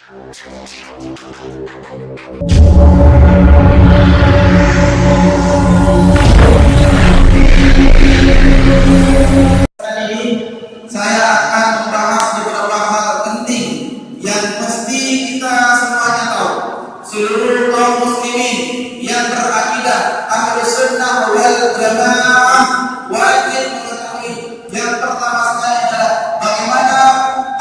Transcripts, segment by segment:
Saya akan membahas beberapa hal penting yang mesti kita semuanya tahu. Seluruh kaum muslimin yang berakidah Ahlus Sunnah wal Jamaah wajib mengetahui. Yang pertama sekali adalah bagaimana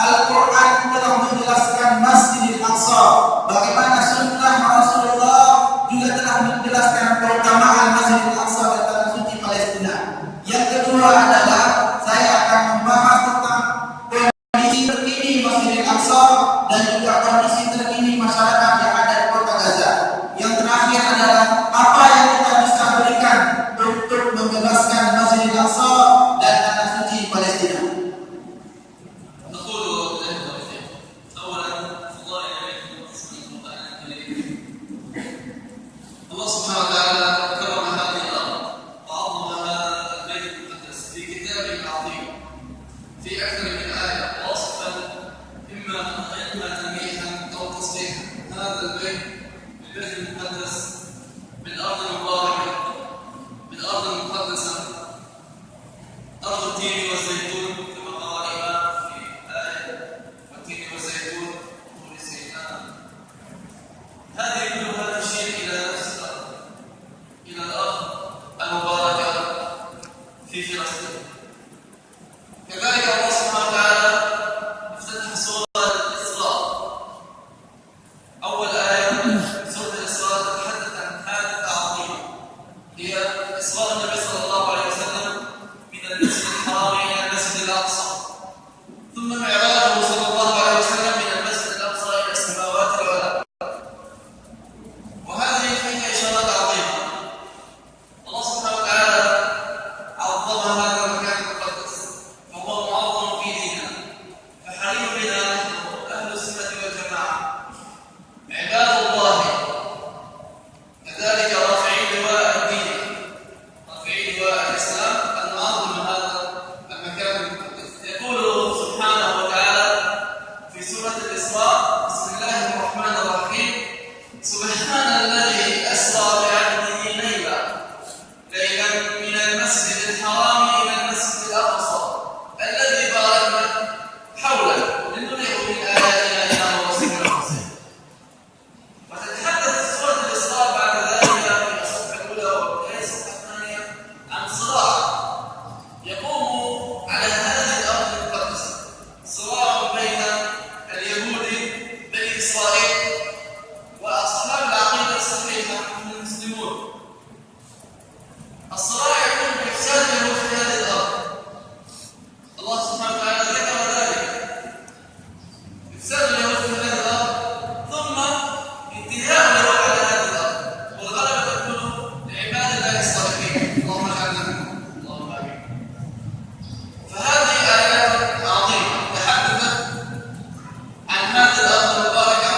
Al-Quran telah menjelaskan Masjidil Aqsa, bagaimana Sunnah Rasulullah juga telah menjelaskan keutamaan Masjidil Aqsa dan tanah suci Palestina. Yang kedua adalah saya akan membahas tentang kondisi terkini Masjidil Aqsa dan juga kondisi terkini masyarakat yang ada di Kota Gaza. Yang terakhir adalah apa yang kita bisa berikan untuk membebaskan Masjidil Aqsa dan tanah suci Palestina. الله سبحانه وتعالى كرم هذه الأرض وعظم هذا البيت المقدس في كتابه العظيم في أكثر من آية واصفا إما تمييزا أو تصريحا هذا البيت بالبيت المقدس بالأرض المباركة بالأرض المقدسة أرض التين والزيتون كما قال الإمام في آية والتين والزيتون طول سيناء. هذه كلها تشير إلى نفس الأرض، إلى الأرض المباركة في فلسطين. كذلك الله سبحانه وتعالى افتتح سورة الإسراء. أول آية سورة الإسراء تتحدث عن حادثة عظيمة هي إسراء النبي صلى الله عليه وسلم من المسجد الحرام إلى المسجد الأقصى، ثم معراجه صلى الله عليه وسلم من المسجد الأقصى إلى السماوات العلى. وهذه فيها إشارات عظيمة. الله سبحانه وتعالى عظم هذا المكان المقدس فهو معظم في دينه، فحري بنا نحن أهل السنة والجماعة عباد الله كذلك رافعين لواء الدين رافعين لواء الإسلام أن نعظم هذا المكان المقدس. يقول سبحانه وتعالى في سورة الإسراء: بسم الله الرحمن الرحيم سبحان الذي أسرى بعبده ليلا من المسجد الحرام إلى المسجد الأقصى الذي باركنا حوله لنريه من آياتنا إنه بصير بصير. وتتحدث سورة الإسراء بعد ذلك في الصفحة الأولى وبداية الصفحة الثانية عن صراع يقوم على هذه الأرض المقدسة، صراع بين اليهود بني إسرائيل وأصحاب العقيدة الصحيحة من المسلمون. الصراع يكون بإفساد اليهود في هذه الأرض. الله سبحانه وتعالى ذكر ذلك، إفساد اليهود في هذه الأرض ثم انتهاء اليهود على هذه الأرض، والغلبة تكون لعباد الله الصالحين. اللهم اجعلنا منهم، اللهم آمين. فهذه آيات عظيمة تحدثت عن هذه الأرض المباركة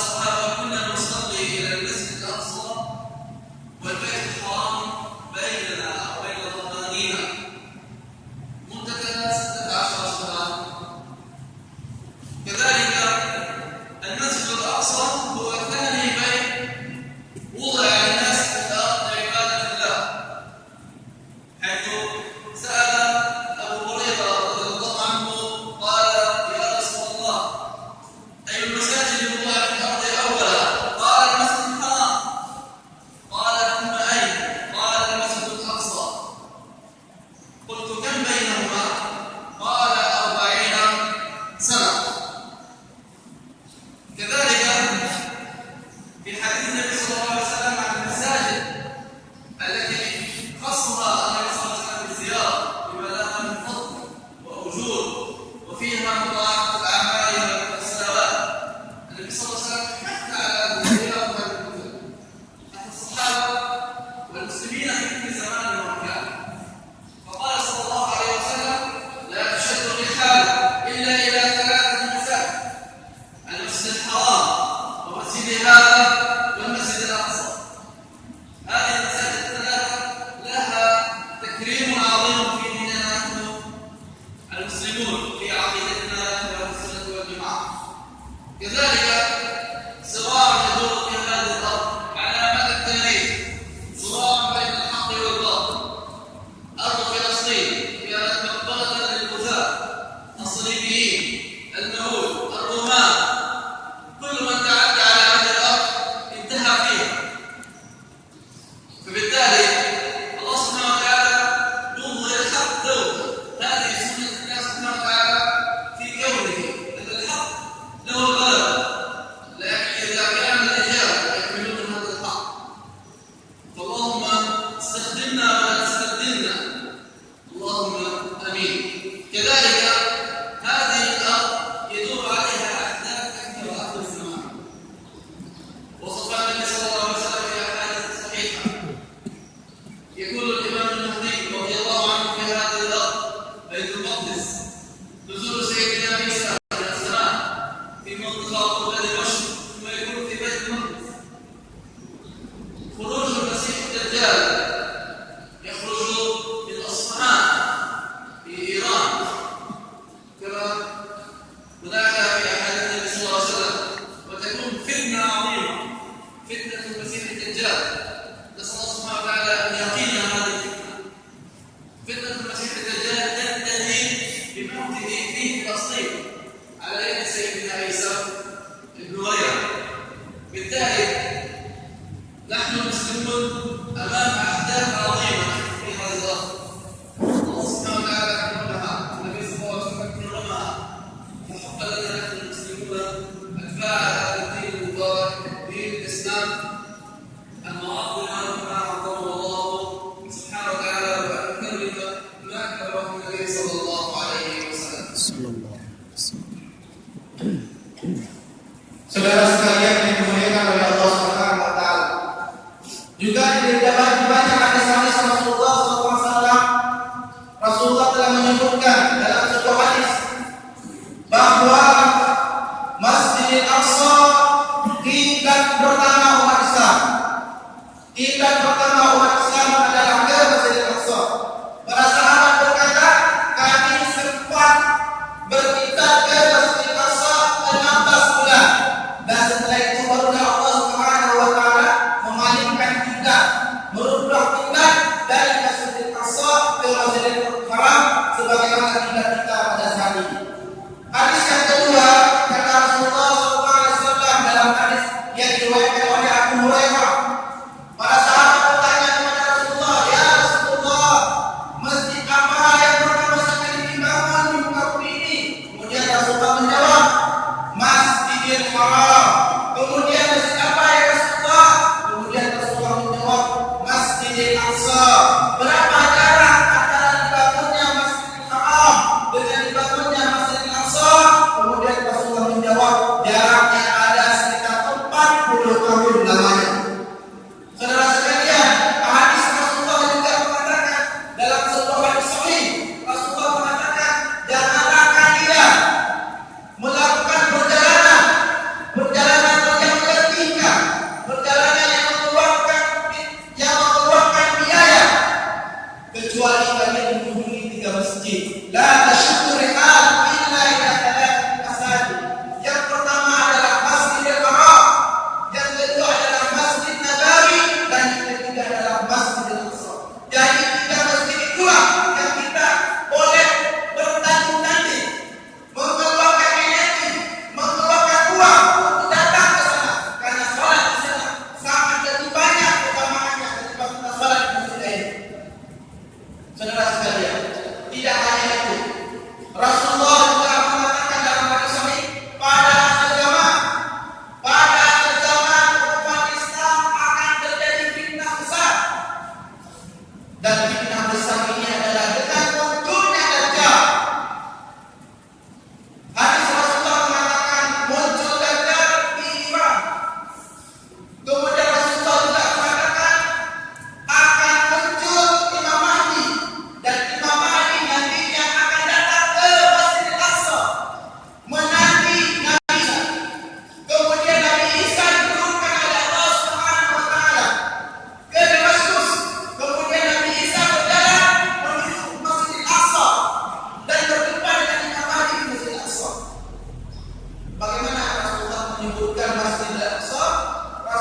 الصحابة كنا نصلي إلى المسجد الأقصى والبيت الحرام بيننا أو بين ظهرانينا مدة 16 شهرا. كذلك المسجد الأقصى هو ثاني بيت وضع للناس في الأرض لعبادة الله، حيث سأل أبو هريرة رضي الله عنه قال: يا رسول الله، أي المساجد وضع في الأرض أولا؟ قال: المسجد الحرام. قال: ثم أين؟ قال: المسجد الأقصى. قلت: كم بينهما؟ قال: 40 سنة. كذلك في حديث النبي صلى الله عليه وسلم عن المساجد التي خصها النبي صلى الله عليه وسلم بالزيارة بما لها من فضل وأجور وفيها مضاعفة الأعمال والصلوات، النبي صلى الله عليه وسلم حث على الزيارة والكفر حتى الصحابة والمسلمين في كل زمان ومكان، فقال صلى الله عليه وسلم: لا تشد الرحال إلا إلى 3 مساجد: المسجد الحرام ومسجد هذا والمسجد الأقصى. هذه المساجد الثلاثة لها تكريم عظيم في ديننا نحن المسلمون، في عقيدتنا أهل السنة والجماعة. كذلك صراع يدور في هذه الأرض على مدى التاريخ، صراع بين الحق والباطل. أرض فلسطين كانت مقبرة للغزاة، الصليبيين، اليهود، الرومان، كل من تعدى على هذه الأرض انتهى فيها. فبالتالي الله سبحانه وتعالى يظهر الحق دوما، هذه سنة الله سبحانه وتعالى في كونه أن الحق له الغلبة، لكن إذا كان الرجال يحملون هذا الحق فاللهم استخدمنا ولا تستبدلنا، اللهم آمين. كذلك هذه الأرض يدور عليها أحداث كثيرة آخر الزمان، وصفها النبي صلى الله عليه وسلم في أحاديث صحيحة. يقول الإمام المهدي رضي الله عنه في هذه الأرض بيت المقدس: نزول سيدنا عيسى عليه السلام في منطقة قبل دمشق، ثم يكون في بيت المقدس. خروج المسيح الدجال يخرج من أصفهان في إيران، كما هناك في أحاديث النبي صلى الله عليه وسلم. وتكون فتنة عظيمة، فتنة المسيح الدجال، نسأل الله سبحانه وتعالى أن يقينا هذه الفتنة. فتنة المسيح الدجال تنتهي بموته في فلسطين على يد سيدنا عيسى ابن مريم. بالتالي نحن المسلمون أمام أحداث عظيمة في هذه الأرض، الله سبحانه وتعالى يكرمها، النبي صلى الله عليه وسلم يكرمها، فحق لنا نحن المسلمون أتباع هذا الدين المبارك، دين الإسلام، أن نعظم ما عظمه الله سبحانه وتعالى وأن نكرم ما أكرمه النبي صلى الله عليه وسلم. Saudara sekalian yang dimuliakan oleh Allah Subhanahu wa taala. Juga di dalam banyak hadis-hadis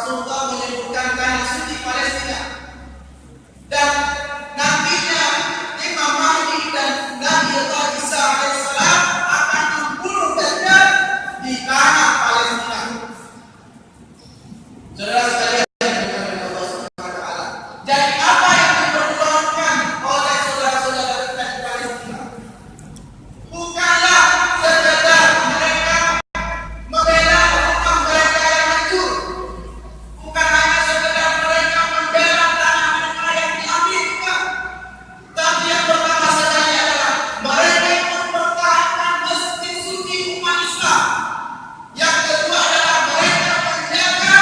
Rasulullah menyebutkan tanah suci Palestina. Dan nantinya Imam Mahdi dan Nabi Allah Isa alaihissalam akan membunuh Dajjal di tanah Palestina. Saudara sekalian, Allah Subhanahu wa taala. Jadi apa yang diperjuangkan oleh saudara-saudara kita di Palestina? Bukanlah sekedar mereka membela rumah mereka yang hancur. Bukan hanya sekedar mereka membela tanah mereka yang diambil, bukan. Tapi yang pertama sekali adalah mereka mempertahankan masjid suci umat Islam. Yang kedua adalah mereka menjaga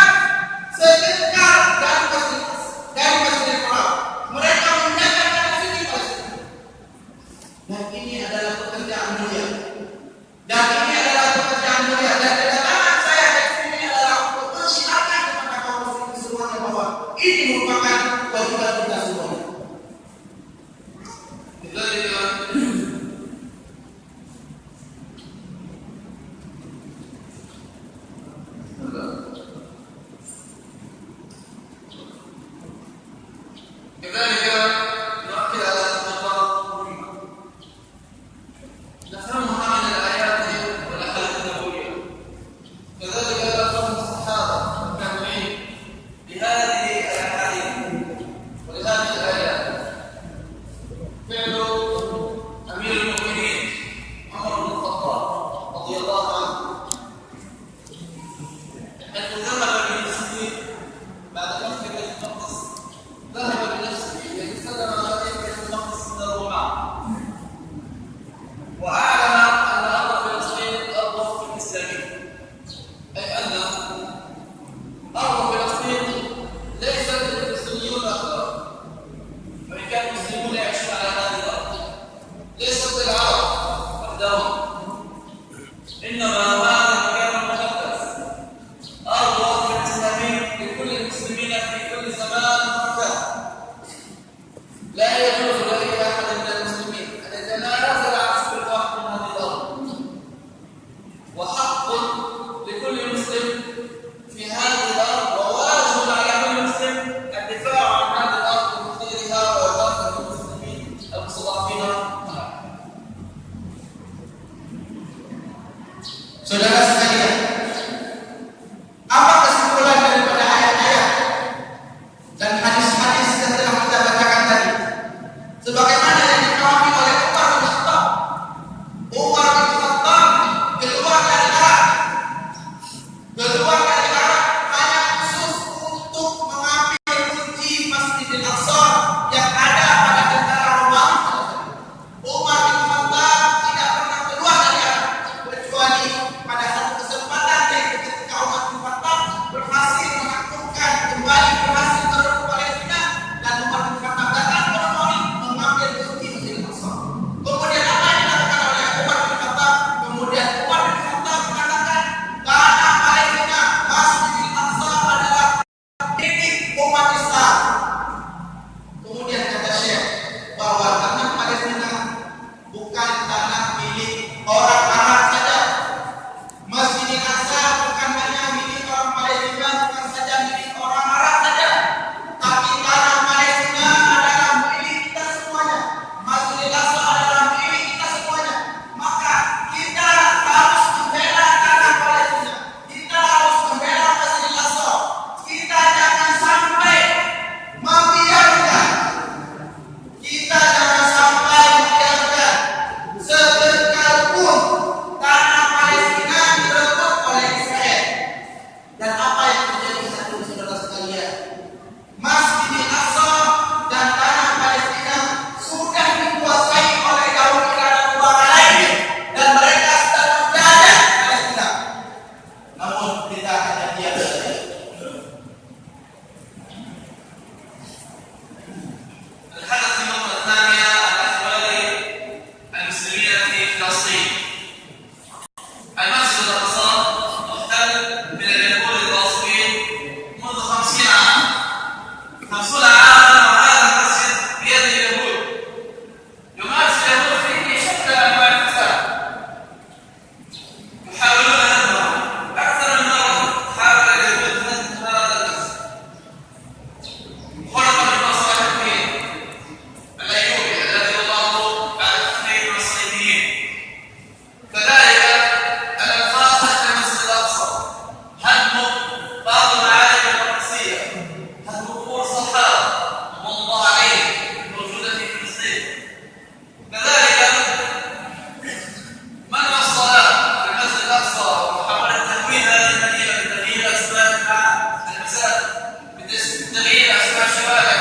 شوارع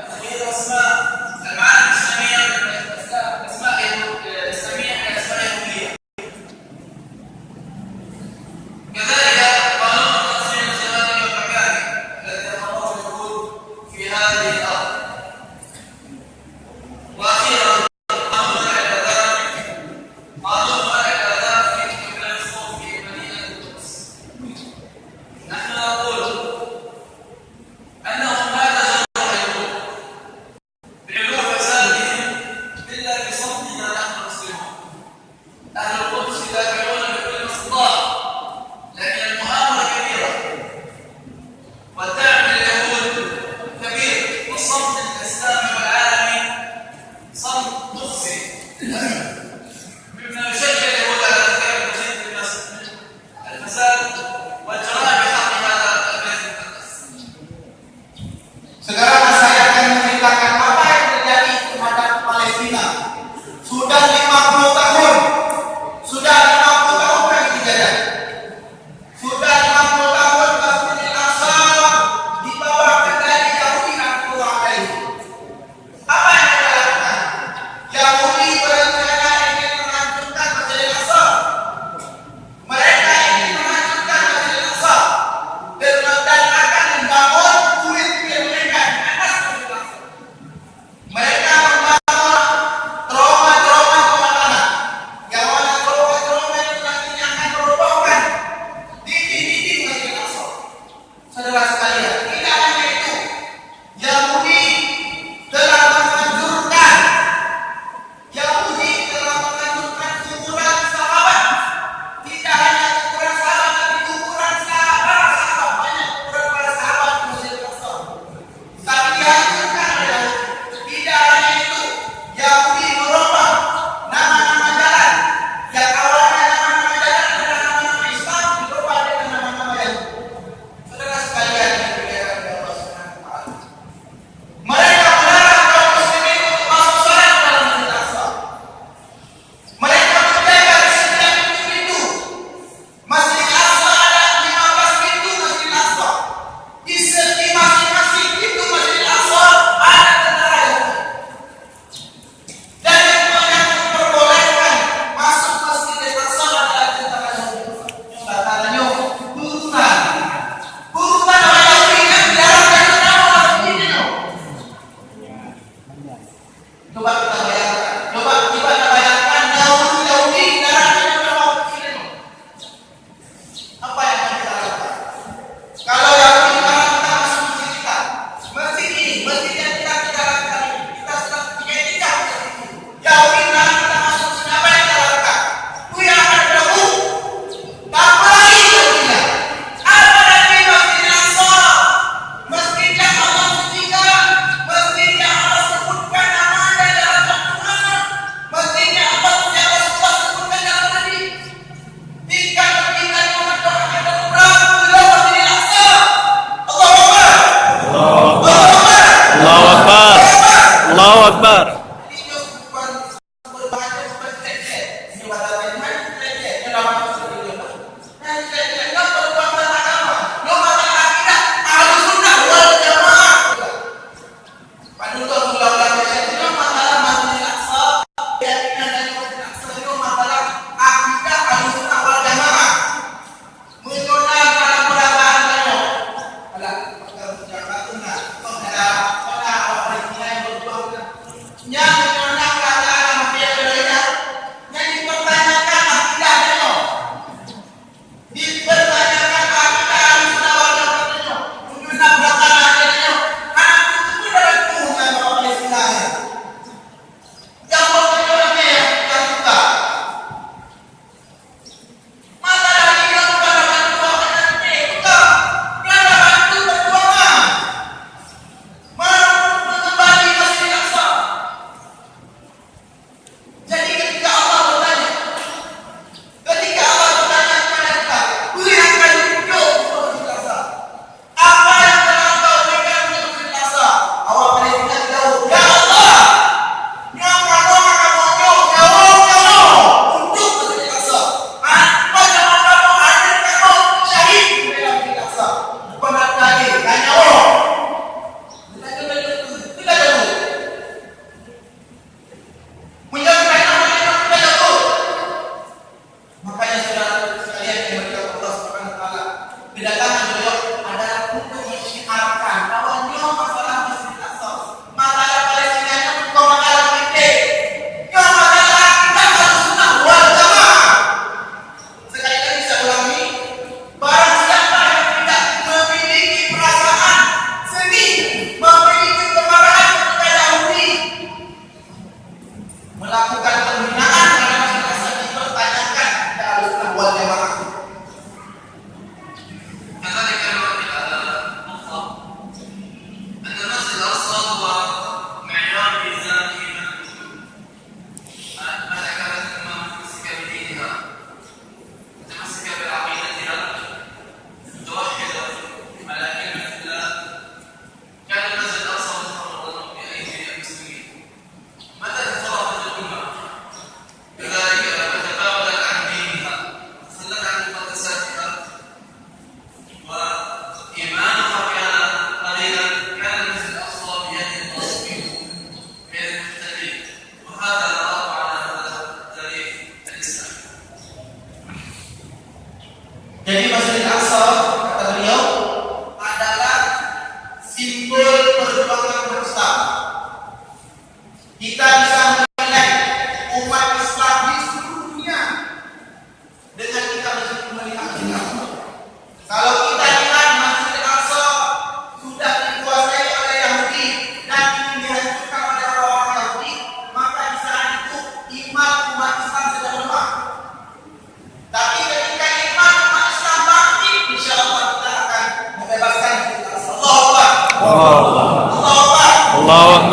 تغيير الاسماء المعالم الاسلاميه اسماء اسلاميه من اسماء يهوديه كذلك قانون التقسيم الزماني والمكاني الذي اقره اليهود في هذه الارض واخيرا قانون الاعتذار في مكان الصوت في مدينه القدس نحن نقول أنه ما تجرؤ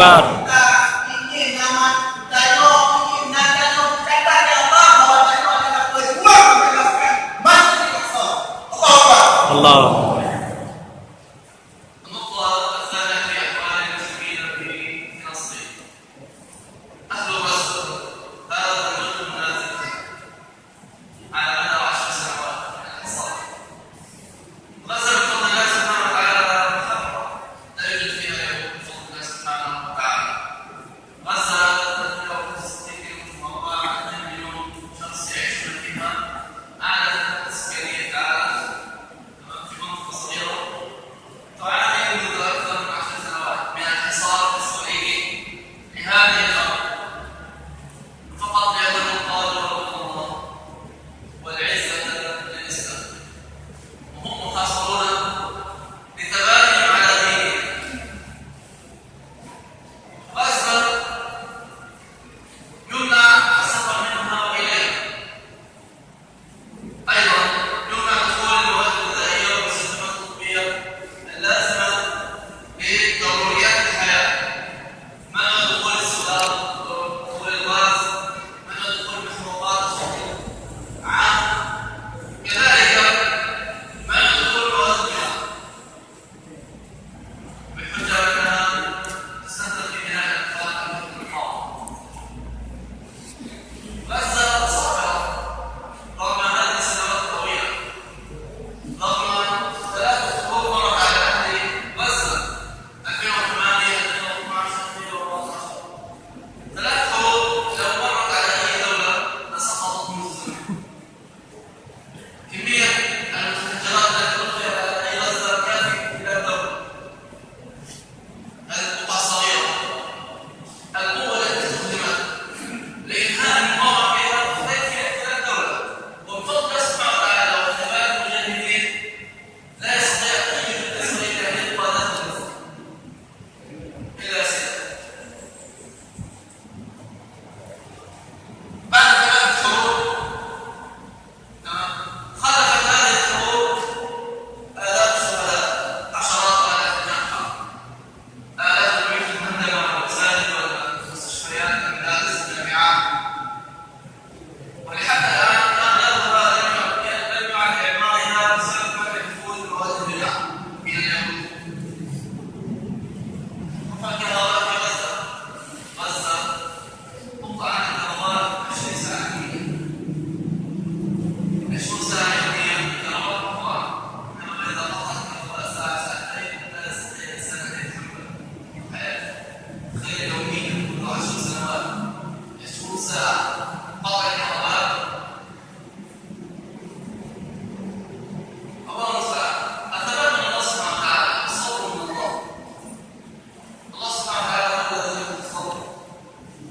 Akbar. Kita ingin nama Dano, ingin Nadano, kata ya Allah bahwa Dano adalah pejuang membebaskan Masjid Al-Aqsa. Allah Akbar. Allah. النقطة الثانية في أحوال المسلمين في فلسطين. أهل غزة هذا الرجل النازل على مدى 10 سنوات من الحصار. غزة بفضل الله سبحانه وتعالى خضراء لا يوجد فيها يهود بفضل الله سبحانه وتعالى. غزة تتكون 60 مربع 2 مليون شخص يعيشون فيها. أعلى الكتلة السكانية في العالم في منطقة صغيرة تعاني منذ أكثر من 10 سنوات من الحصار الإسرائيلي لهذه الأرض فقط لأنهم قالوا ربنا الله والعزة للإسلام وهم محاصرون لثباتهم على دينهم. غزة يمنع السفر منها وإليها. أيضا يمنع دخول المواد الغذائية والمستلزمات الطبية اللازمة لضروريات الحياة. منع دخول السولار، دخول الغاز، منع دخول المحروقات الصحية عام. كذلك منع دخول مواد الغذاء بحجة أنها تستهدف في بناء الأطفال في المحافظة. غزة صابرة رغم هذه السنوات الطويلة، رغم 3 حروب مرت على أهل غزة 2008 2012 2014. 3 حروب لو مرت على أي دولة لسقطت منذ زمن. كمية المتفجرات التي ألقيت على أهل غزة كافية إلى الدولة. هذه القطع الصغيرة. القوة التي استخدمت لإنهاء المقاومة فيها تكفي إلى الدولة. وبفضل الله سبحانه وتعالى وثبات المجاهدين لا يستطيع أي جند إسرائيلي أن يبقى داخل غزة إلا سنة. بعد 3 شهور خلفت هذه الحروب آلاف الشهداء، عشرات آلاف الجرحى، آلاف البيوت المهدمة والمساجد والمستشفيات والمدارس والجامعات. ولحتى الآن كان أغلبها لم يعد إعمارها بسبب منع دخول مواد البدع من اليهود. وفاكهة هؤلاء في غزة. غزة تقطع عن الكهرباء 20 ساعة يوميا. 20 ساعة يوميا كهرباء القرآن. إنما إذا قطعت الكهرباء ساعة ساعتين لا يستطيع الإنسان أن يتحمل حياته. تخيل يوميا كل 10 سنوات 20 ساعة قطع الكهرباء. الله المستعان. الثبات من الله سبحانه وتعالى، الصبر من الله. الله سبحانه وتعالى هو الذي يملك الصبر.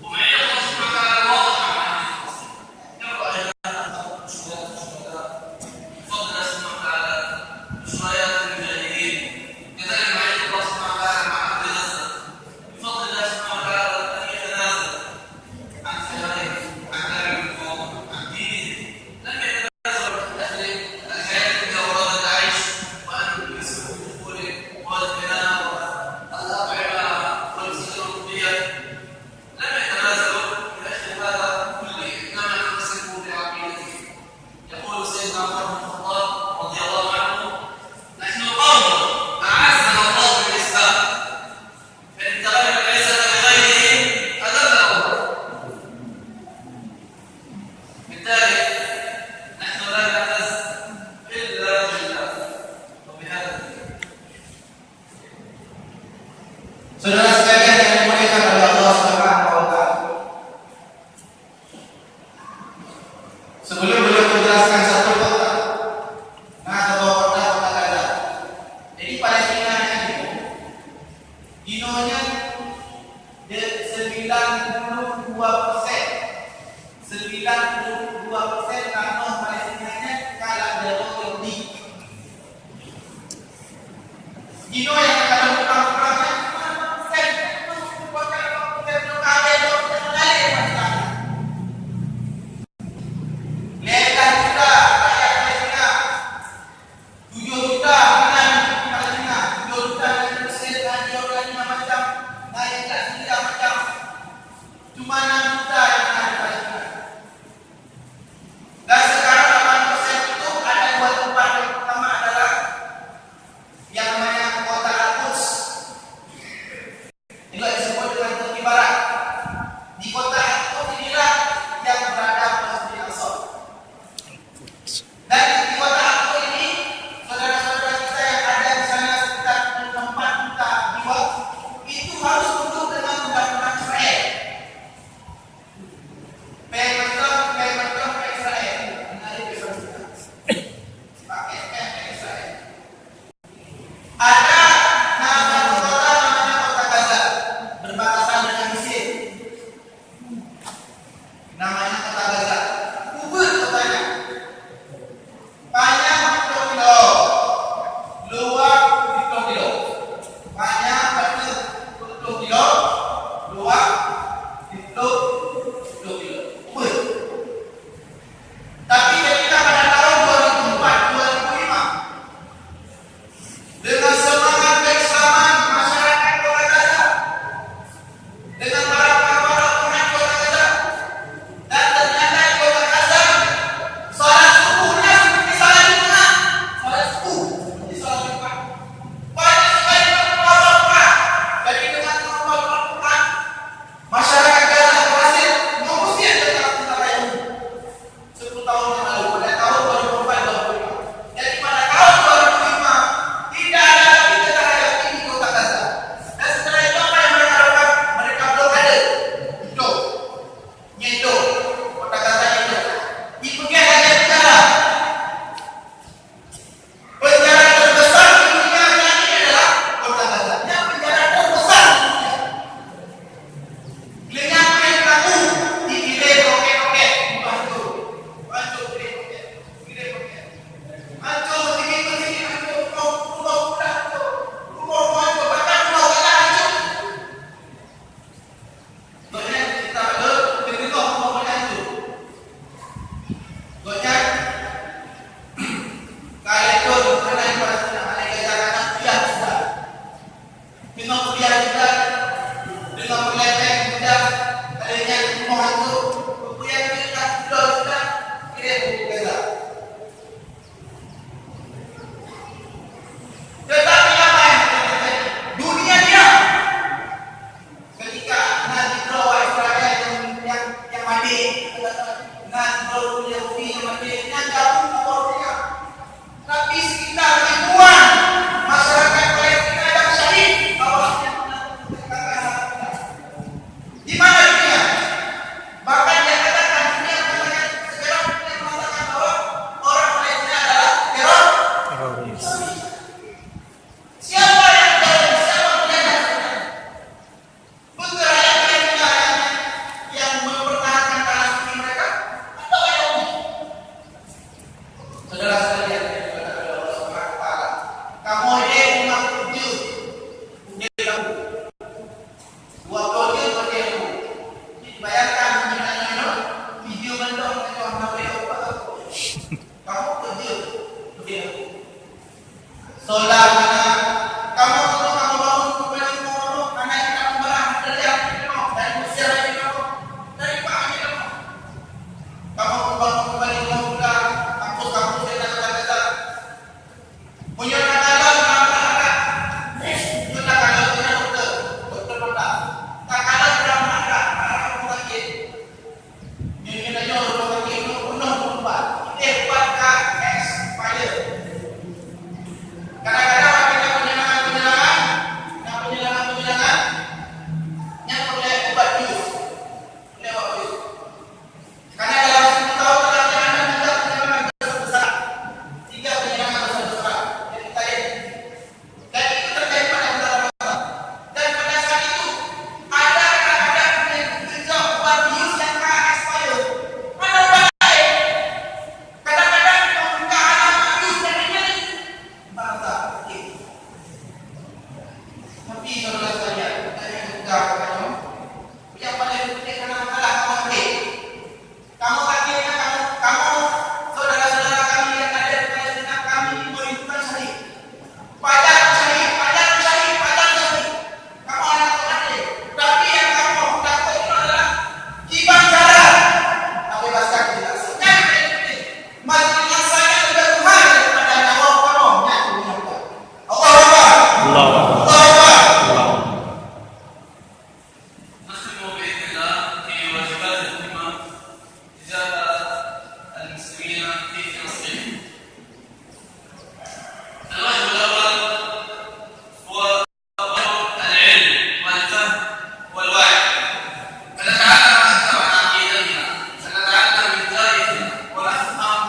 ومعية الله سبحانه وتعالى واضحة مع هذه القصة. يرى أجلها الشهداء بفضل الله سبحانه وتعالى، بشرايات المجاهدين. كذلك معية الله سبحانه وتعالى مع أهل غزة بفضل الله سبحانه وتعالى أن يتنازل عن خيارهم، عن دار المقاومة، عن دينهم. لم يتنازل عن أهل الحياة الدنيا وأراد العيش وأن يسلكوا بدخول مواد البناء والأطعمة والمستلزمات الطبية. لم يتنازلوا من أجل هذا كله، إنما تمسكوا بعقيدتهم. يقول سيدنا عمر بن الخطاب رضي الله عنه: نحن قوم أعزنا الله بالإسلام، فإن تغير العزة لغيره أذلنا الله. بالتالي نحن لا نعتز إلا بالله وبهذا الدين. Saudara sekalian yang dimuliakan oleh Allah Subhanahu wa taala. Sebelum beliau menjelaskan satu kota, kota Gaza. Jadi Palestina ini dinonya 92%. 92% tanah Palestinanya kalah dari Yahudi. Dino yang kalau perang-perangnya Palestina Ini saudara sekalian, tanya juga kamu. Yang paling penting karena masalah kamu sakit. Kamu sakitnya kamu saudara-saudara kami yang ada di Palestina kami merindukan syahid. Pajar syahid. Kamu anak Tuhan. Tapi yang kamu takut itu adalah kiban darah. Tapi bebaskan kita. Mati dengan saya sudah Tuhan daripada nyawa kamu. Allah Akbar. نختم بإذن الله في واجبات الأمة تجاه المسلمين في فلسطين. الواجب الأول هو العلم والفهم والوعي. فنتعلم أكثر عن عقيدتنا، سنتعلم من تاريخنا ونفهم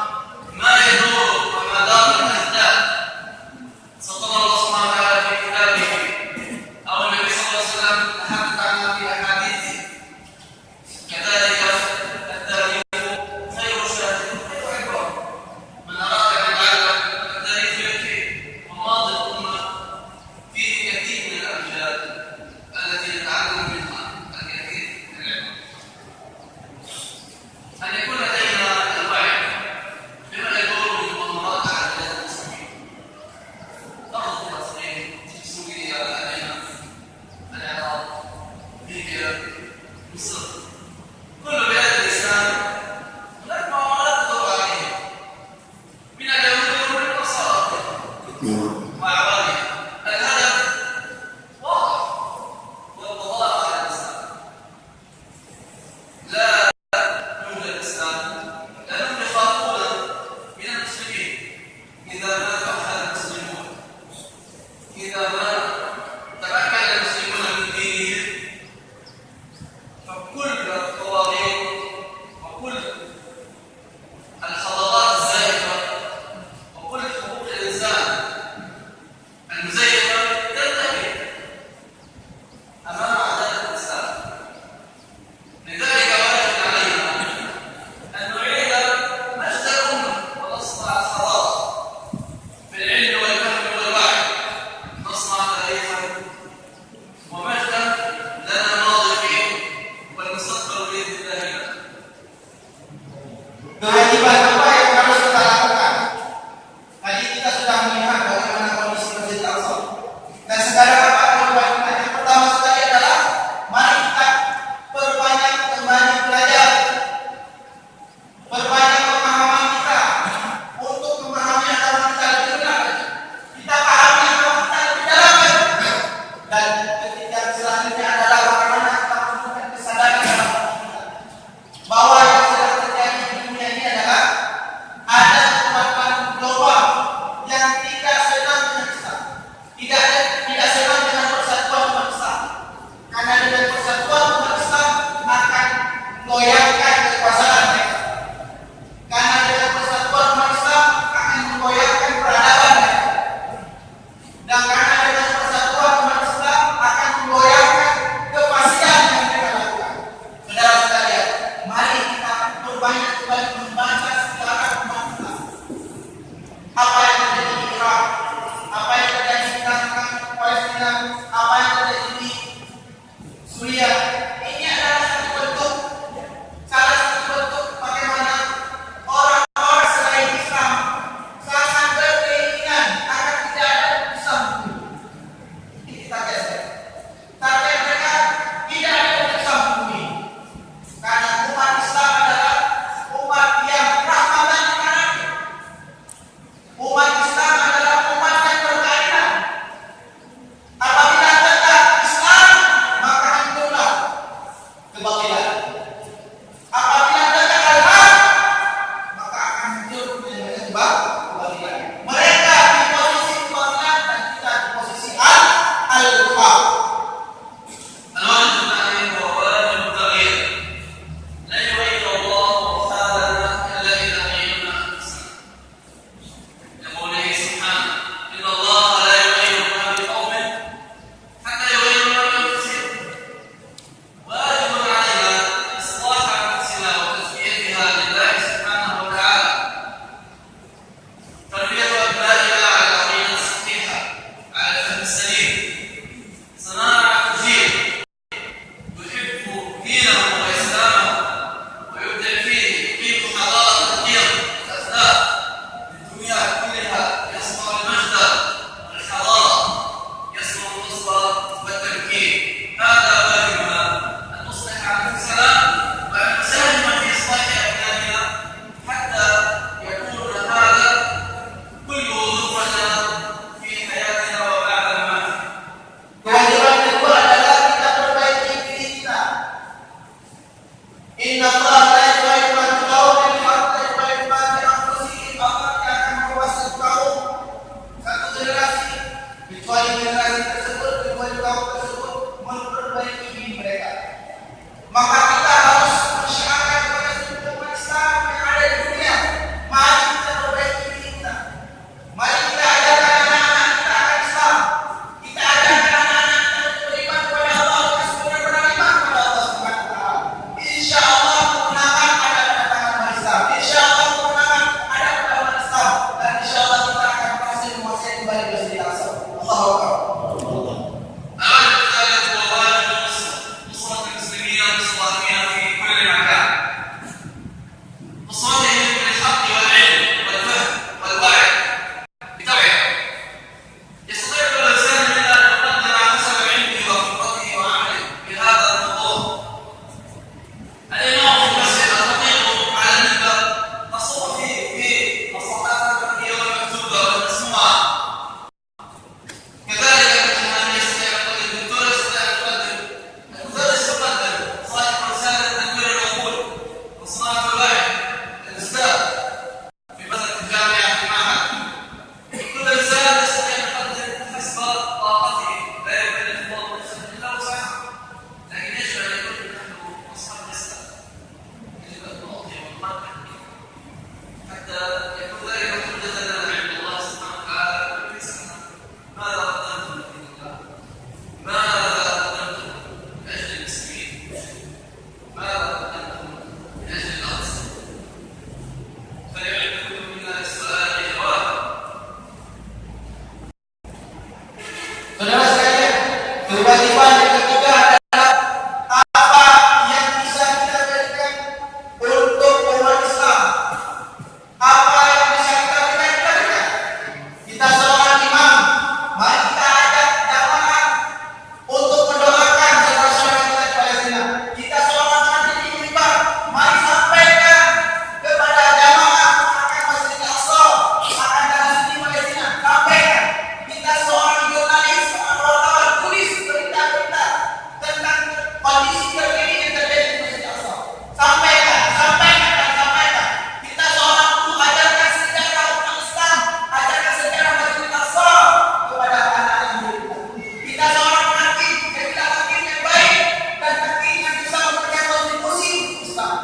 ما يدور وما دار الأحداث. سطر الله سبحانه وتعالى في كتابه أو النبي صلى الله عليه وسلم تحدث عنها في أحاديثه. كذلك التاريخ خير شاهد خير عبرة. من أراد أن يتعلم التاريخ يكفي وماضي الأمة فيه كثير من الأمثال التي نتعلم منها الكثير من العبر. أن يكون لدينا الوعي بما يدور من مؤامرات على بلاد المسلمين. أرض فلسطين، سوريا، لدينا العراق، ليبيا، مصر، كل بلاد الإسلام هناك مؤامرات تدور عليهم من اليهود والنصارى وأعوانهم. الهدف واضح هو القضاء على الإسلام. لا نوجد الإسلام لأنهم يخافون من المسلمين. إذا ما فعل المسلمون، إذا ما تمكن المسلمون من دينهم، فكل القوانين وكل الخطوات الزائفة وكل حقوق الإنسان المزيفة تنتهي أمام أعداء الإسلام. لذلك واجب علينا أن نعيد مجد الأمة ونصنع الحضارة بالعلم والفهم والوعي. نصنع تاريخا ومجدا لنا ماضي فيه والمستقبل بإذن الله لنا. Kewajiban apa yang harus kita lakukan? Tadi kita sudah melihat bagaimana kondisi Masjid Al-Aqsa. Dan sekarang apa kewajiban kita? Yang pertama sekali adalah mari kita perbanyak kembali belajar, perbanyak pemahaman kita untuk memahami agama kita lebih benar. Kita pahami agama kita lebih dalam. Dan ketika selanjutnya adalah bagaimana kita menunjukkan kesadaran dalam hati kita bahwa yang sedang terjadi di dunia ini adalah ada kekuatan global yang tidak senang dengan Islam, tidak senang dengan persatuan umat Islam. Karena dengan persatuan umat Islam akan menggoyahkan kekuasaan mereka. Karena dengan persatuan umat Islam akan menggoyahkan peradaban mereka. Dan karena dengan persatuan umat Islam akan menggoyahkan kefasihan yang mereka lakukan. Saudara sekalian, mari kita berbanyak kembali membaca sejarah umat Islam. Apa yang terjadi di Irak, apa yang terjadi di tengah Palestina, apa yang terjadi di Suriah. Ini adalah salah satu bentuk bagaimana orang-orang selain Islam sangat berkeinginan agar tidak ada Islam. Ini kita geser. Target mereka tidak ada Islam bumi. Karena umat Islam adalah umat yang rahmatan lil alamin. Umat Islam adalah umat yang berkeadilan. Apabila tegak Islam, maka hancurlah kebatilan. Apabila tegak al-haq, maka akan hancur dengan kebatilan. Mereka di posisi kebatilan dan kita di posisi al-haq. الواجب الثاني هو واجب التغيير. لن يغير الله حالنا إلا إذا غيرنا أنفسنا. لقوله سبحانه: إن الله لا يغير ما بقوم حتى يغيروا ما بأنفسهم. واجب علينا إصلاح أنفسنا وتزكيتها لله سبحانه وتعالى. تربية أبنائنا على العقيدة الصحيحة، على الفهم السليم. kecuali generasi tersebut, kecuali kaum tersebut memperbaiki diri mereka. Maka kita harus mensyiarkan kepada seluruh umat Islam yang ada di dunia, mari kita perbaiki diri kita. Mari kita ajarkan anak-anak kita akan Islam. Kita ajarkan anak-anak kita untuk beriman kepada Allah, kita semua beriman kepada Allah Subhanahu wa taala. Insyaallah kemenangan ada pada tangan Islam. Insyaallah kemenangan ada pada tangan Islam, dan insyaallah kita akan berhasil menguasai kembali Masjidil Aqsa. Allahu Akbar. Saudara sekalian, kewajiban yang ketiga adalah apa yang bisa kita berikan untuk umat Islam. Apa yang bisa kita berikan? Kita seorang imam, mari kita ajak jamaah untuk mendoakan saudara-saudara kita di Palestina. Kita seorang santri di mimbar, mari sampaikan kepada jamaah akan Masjidil Aqsa, akan tanah suci Palestina. Sampaikan. Kita seorang jurnalis, tulis berita-berita tentang kondisi terkini yang terjadi di Masjid Aqsa. Sampaikan. Kita seorang guru, ajarkan sejarah umat Islam, ajarkan sejarah Masjid Aqsa kepada anak-anak muda. Kita seorang hakim, jadilah hakim yang baik dan hakim yang bisa memberikan kontribusi Islam.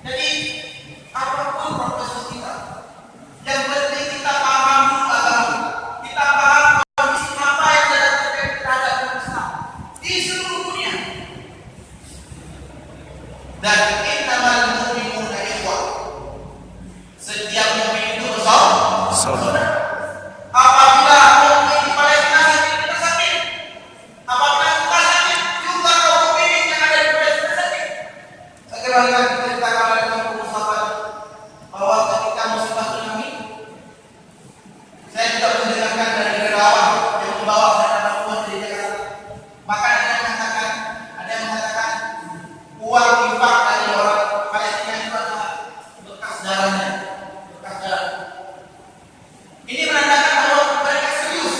Jadi apapun profesi kita, yang penting kita paham dulu agama kita paham kondisi apa yang sedang terjadi terhadap Islam di seluruh dunia. Dan innamal mu'minuna ikhwah. Setiap mukmin itu bersaudara. Apabila mukmin di Palestina sakit, kita sakit. Apabila kita sakit, juga kaum mukminin yang ada di Palestina sakit. Saya kira diceritakan oleh Tuan sahabat bahwa ketika musibah tsunami, saya juga mendengarkan dari relawan yang membawa dana bantuan dari Jakarta. Maka ada yang mengatakan uang infak dari orang Palestina itu adalah bekas darahnya, bekas darah. Ini menandakan bahwa mereka serius